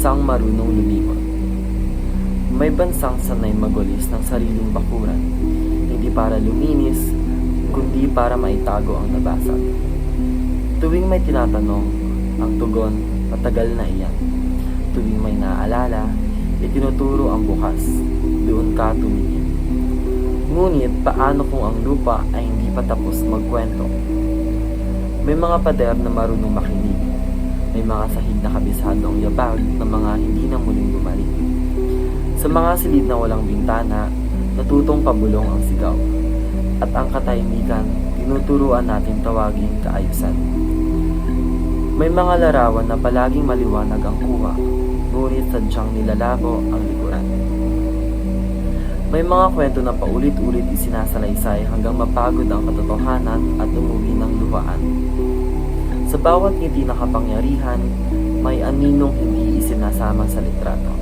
bansang marunong lumimot. May bansang sanay magwalis ng sariling bakuran, hindi para luminis, kundi para maitago ang nabasag. Tuwing may tinatanong, ang tugon, matagal na iyan. Tuwing may naaalala, itinuturo ang bukas, doon ka tumingin. Ngunit paano kung ang lupa ay hindi pa tapos magkwento? May mga pader na marunong makinig. May mga sahig na kabisado ang yabag ng mga hindi na muling bumalik. Sa mga silid na walang bintana, natutong pabulong ang sigaw. At ang katahimikan, tinuturuan natin tawaging kaayusan. May mga larawan na palaging maliwanag ang kuha, ngunit sadyang nilalabo ang likuran. May mga kwento na paulit-ulit isinasalaysay hanggang mapagod ang katotohanan at umuwi ng luhaan. Sa bawat ngiti na kapangyarihan, may aninong hindi isinasama sa litrato.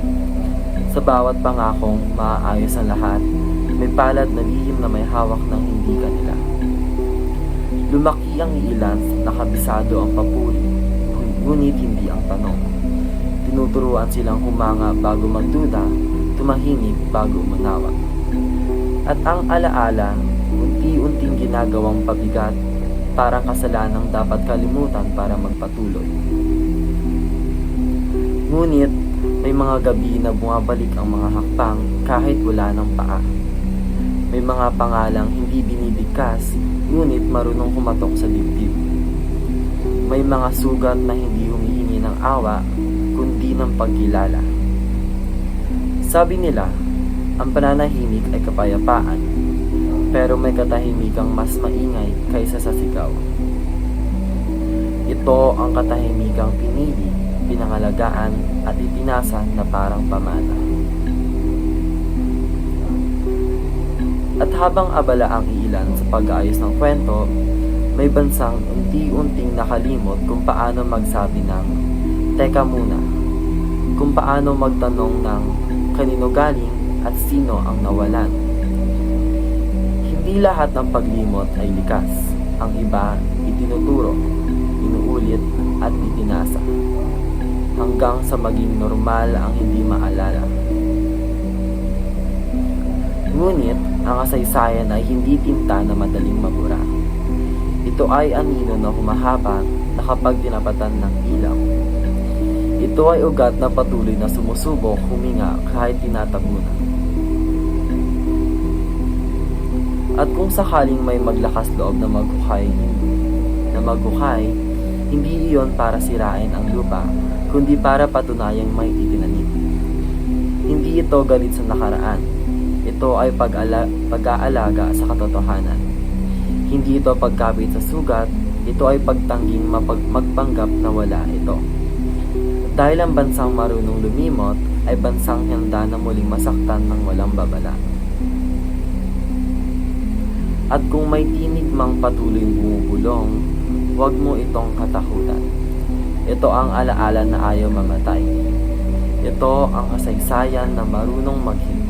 Sa bawat pangakong maaayos ang lahat, may palad na lihim na may hawak ng hindi kanila. Lumaki ang iilan na kabisado ang papuri, ngunit hindi ang tanong. Tinuturuan silang humanga bago magduda, tumahimik bago umunawag. At ang alaala, unti-unting ginagawang pabigat, parang kasalanang dapat kalimutan para magpatuloy. Ngunit, may mga gabi na bumabalik ang mga hakbang kahit wala ng paa. May mga pangalang hindi binibigkas, ngunit marunong kumatok sa dibdib. May mga sugat na hindi humihingi ng awa, kundi ng pagkilala. Sabi nila, ang pananahimik ay kapayapaan, pero may katahimikang mas maingay kaysa sa sigaw. Ito ang katahimikang pinili, pinangalagaan at ipinasa na parang pamana. At habang abala ang ilan sa pag-aayos ng kwento, may bansang unti-unting nakalimot kung paano magsabi ng "Teka muna", kung paano magtanong ng kanino galing at sino ang nawalan. Hindi lahat ng paglimot ay likas. Ang iba itinuturo, inuulit at ipinasa, hanggang sa maging normal ang hindi maalala. Ngunit, ang kasaysayan ay hindi tinta na madaling mabura. Ito ay anino na humahaba na kapag tinapatan ng ilaw. Ito ay ugat na patuloy na sumusubok huminga kahit tinatabunan. At kung sakaling may maglakas loob na maghuhay, hindi iyon para sirain ang lupa, kundi para patunayang may itinanim. Hindi ito galit sa nakaraan. Ito ay pag-aalaga sa katotohanan. Hindi ito pagkabit sa sugat, ito ay pagtangging magpanggap na wala ito. Dahil ang bansang marunong lumimot ay bansang handa na muling masaktan ng walang babala. At kung may tinig mang patuloy bumubulong, huwag mo itong katakutan. Ito ang alaala na ayaw mamatay. Ito ang kasaysayan na marunong maghintay.